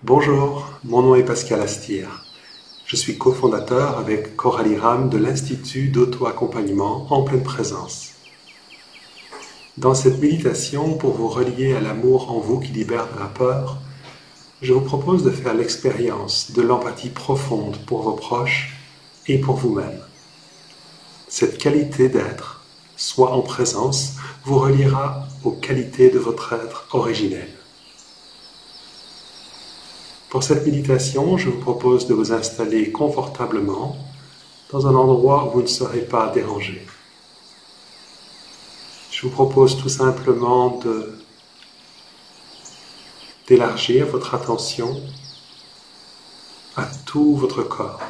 Bonjour, mon nom est Pascal Astier. Je suis cofondateur avec Coralie Ram de l'Institut d'auto-accompagnement en pleine présence. Dans cette méditation, pour vous relier à l'amour en vous qui libère de la peur, je vous propose de faire l'expérience de l'empathie profonde pour vos proches et pour vous-même. Cette qualité d'être, soit en présence, vous reliera aux qualités de votre être originel. Pour cette méditation, je vous propose de vous installer confortablement dans un endroit où vous ne serez pas dérangé. Je vous propose tout simplement d'élargir votre attention à tout votre corps,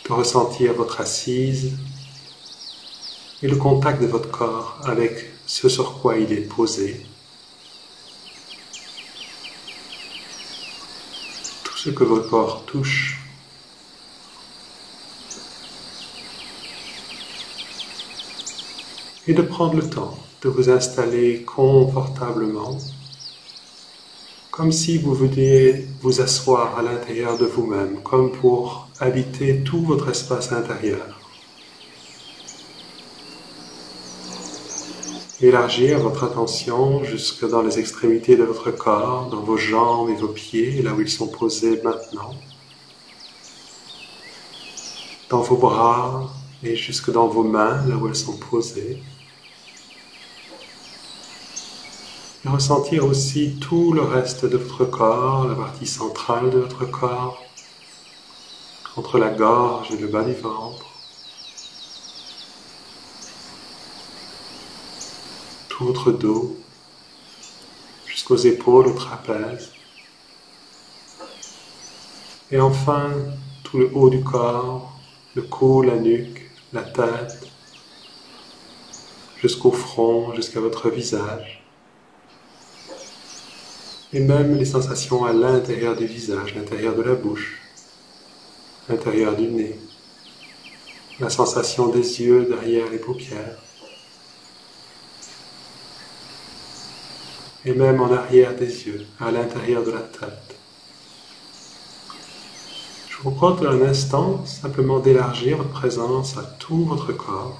de ressentir votre assise et le contact de votre corps avec ce sur quoi il est posé. Tout ce que votre corps touche. Et de prendre le temps de vous installer confortablement, comme si vous veniez vous asseoir à l'intérieur de vous-même, comme pour habiter tout votre espace intérieur. Élargir votre attention jusque dans les extrémités de votre corps, dans vos jambes et vos pieds, là où ils sont posés maintenant, dans vos bras et jusque dans vos mains, là où elles sont posées. Et ressentir aussi tout le reste de votre corps, la partie centrale de votre corps, entre la gorge et le bas du ventre. Tout votre dos, jusqu'aux épaules, au trapèze. Et enfin, tout le haut du corps, le cou, la nuque, la tête, jusqu'au front, jusqu'à votre visage. Et même les sensations à l'intérieur du visage, l'intérieur de la bouche, l'intérieur du nez, la sensation des yeux derrière les paupières, et même en arrière des yeux, à l'intérieur de la tête. Je vous propose un instant simplement d'élargir votre présence à tout votre corps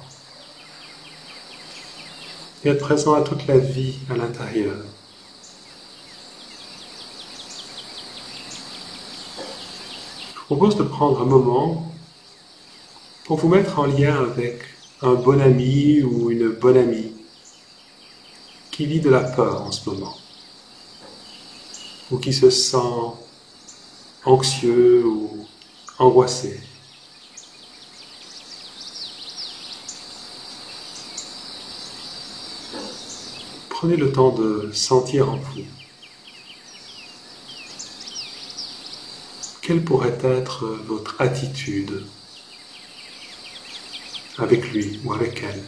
et être présent à toute la vie à l'intérieur. Je vous propose de prendre un moment pour vous mettre en lien avec un bon ami ou une bonne amie qui vit de la peur en ce moment, ou qui se sent anxieux ou angoissé. Prenez le temps de sentir en vous. Quelle pourrait être votre attitude avec lui ou avec elle?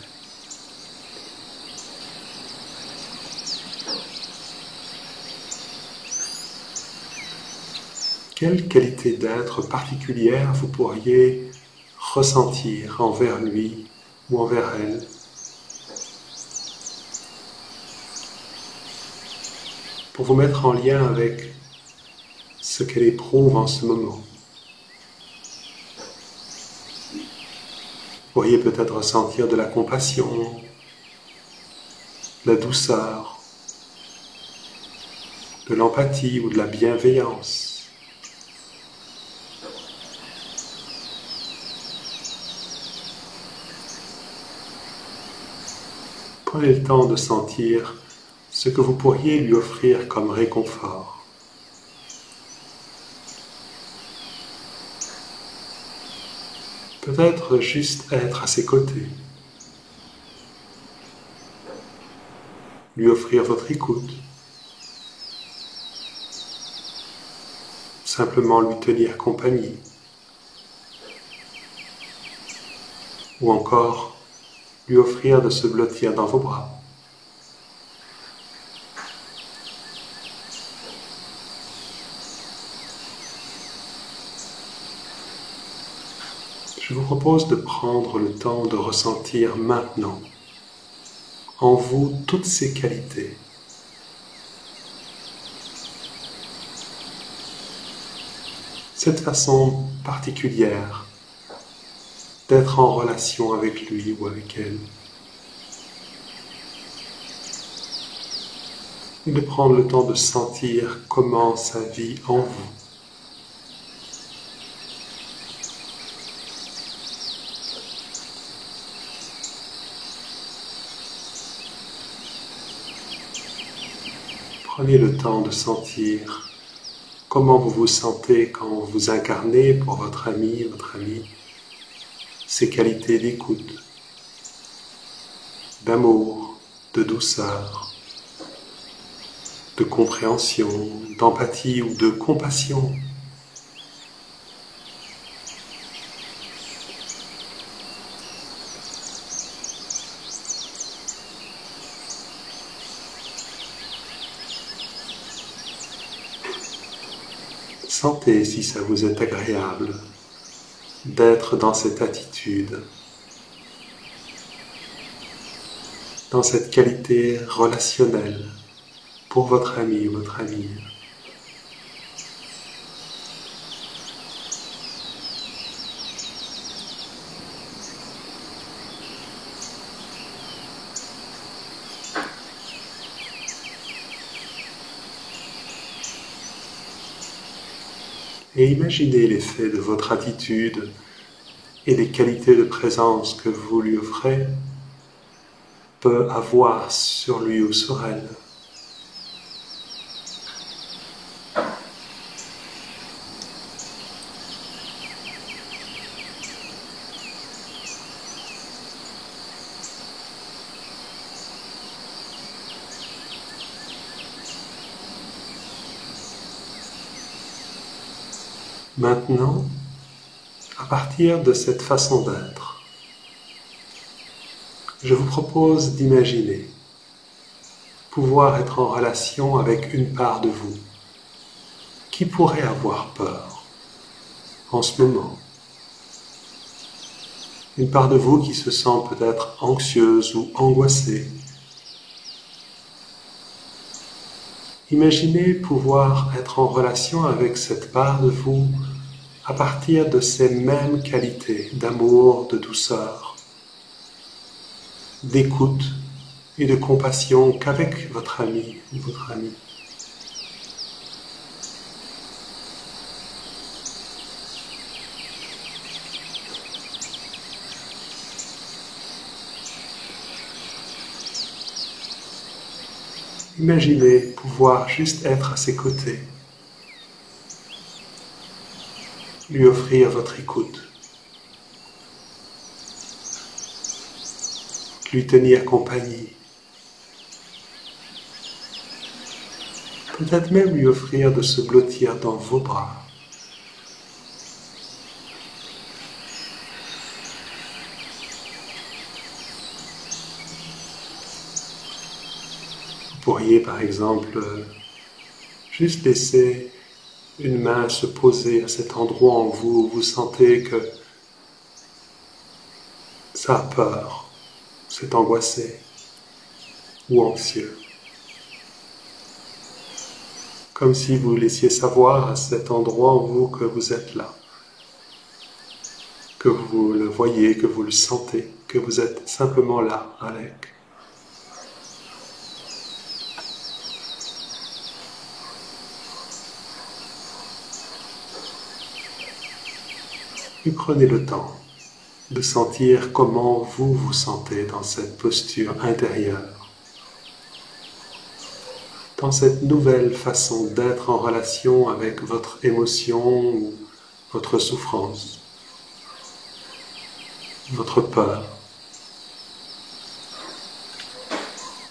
Quelle qualité d'être particulière vous pourriez ressentir envers lui ou envers elle? Pour vous mettre en lien avec ce qu'elle éprouve en ce moment. Vous pourriez peut-être ressentir de la compassion, de la douceur, de l'empathie ou de la bienveillance. Prenez le temps de sentir ce que vous pourriez lui offrir comme réconfort. Peut-être juste être à ses côtés. Lui offrir votre écoute. Simplement lui tenir compagnie. Ou encore lui offrir de se blottir dans vos bras. Je vous propose de prendre le temps de ressentir maintenant en vous toutes ces qualités cette façon particulière d'être en relation avec lui ou avec elle. Et de prendre le temps de sentir comment ça vit en vous. Prenez le temps de sentir comment vous vous sentez quand vous incarnez pour votre ami, votre amie, ces qualités d'écoute, d'amour, de douceur, de compréhension, d'empathie ou de compassion. Sentez si ça vous est agréable d'être dans cette attitude, dans cette qualité relationnelle pour votre ami ou votre amie. Et imaginez l'effet de votre attitude et des qualités de présence que vous lui offrez peut avoir sur lui ou sur elle. Maintenant, à partir de cette façon d'être, je vous propose d'imaginer pouvoir être en relation avec une part de vous qui pourrait avoir peur en ce moment. Une part de vous qui se sent peut-être anxieuse ou angoissée. Imaginez pouvoir être en relation avec cette part de vous à partir de ces mêmes qualités d'amour, de douceur, d'écoute et de compassion qu'avec votre ami ou votre amie. Imaginez pouvoir juste être à ses côtés, lui offrir votre écoute, lui tenir compagnie, peut-être même lui offrir de se blottir dans vos bras. Vous pourriez par exemple juste laisser une main se poser à cet endroit en vous où vous sentez que ça a peur, c'est angoissé ou anxieux. Comme si vous laissiez savoir à cet endroit en vous que vous êtes là, que vous le voyez, que vous le sentez, que vous êtes simplement là avec. Et prenez le temps de sentir comment vous vous sentez dans cette posture intérieure, dans cette nouvelle façon d'être en relation avec votre émotion ou votre souffrance, votre peur,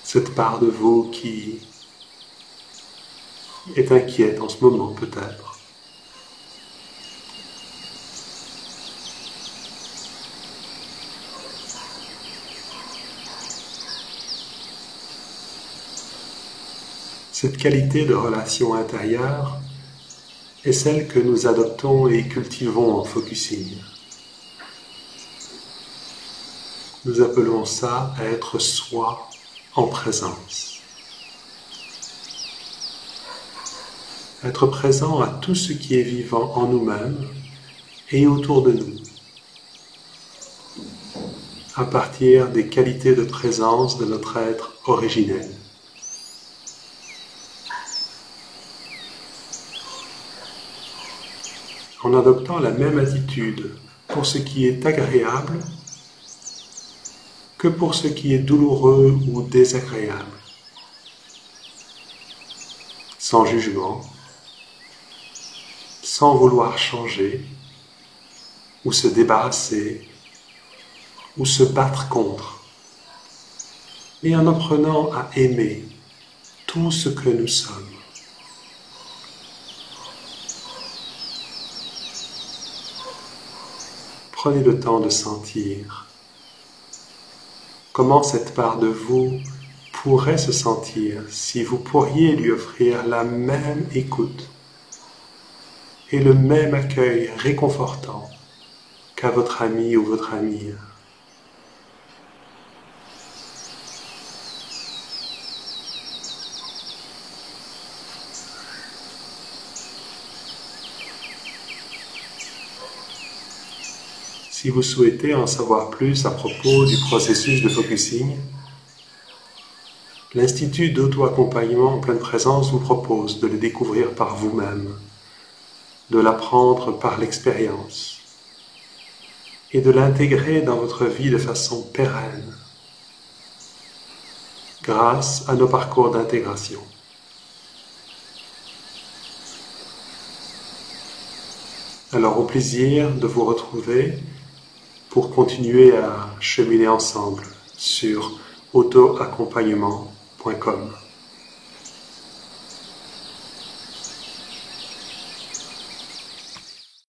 cette part de vous qui est inquiète en ce moment peut-être. Cette qualité de relation intérieure est celle que nous adoptons et cultivons en focusing. Nous appelons ça à être soi en présence. être présent à tout ce qui est vivant en nous-mêmes et autour de nous, à partir des qualités de présence de notre être originel. En adoptant la même attitude pour ce qui est agréable que pour ce qui est douloureux ou désagréable, sans jugement, sans vouloir changer ou se débarrasser ou se battre contre, mais en apprenant à aimer tout ce que nous sommes. Prenez le temps de sentir comment cette part de vous pourrait se sentir si vous pourriez lui offrir la même écoute et le même accueil réconfortant qu'à votre ami ou votre amie. Si vous souhaitez en savoir plus à propos du processus de focusing, l'Institut d'auto-accompagnement en pleine présence vous propose de le découvrir par vous-même, de l'apprendre par l'expérience et de l'intégrer dans votre vie de façon pérenne grâce à nos parcours d'intégration. Alors au plaisir de vous retrouver pour continuer à cheminer ensemble sur autoaccompagnement.com.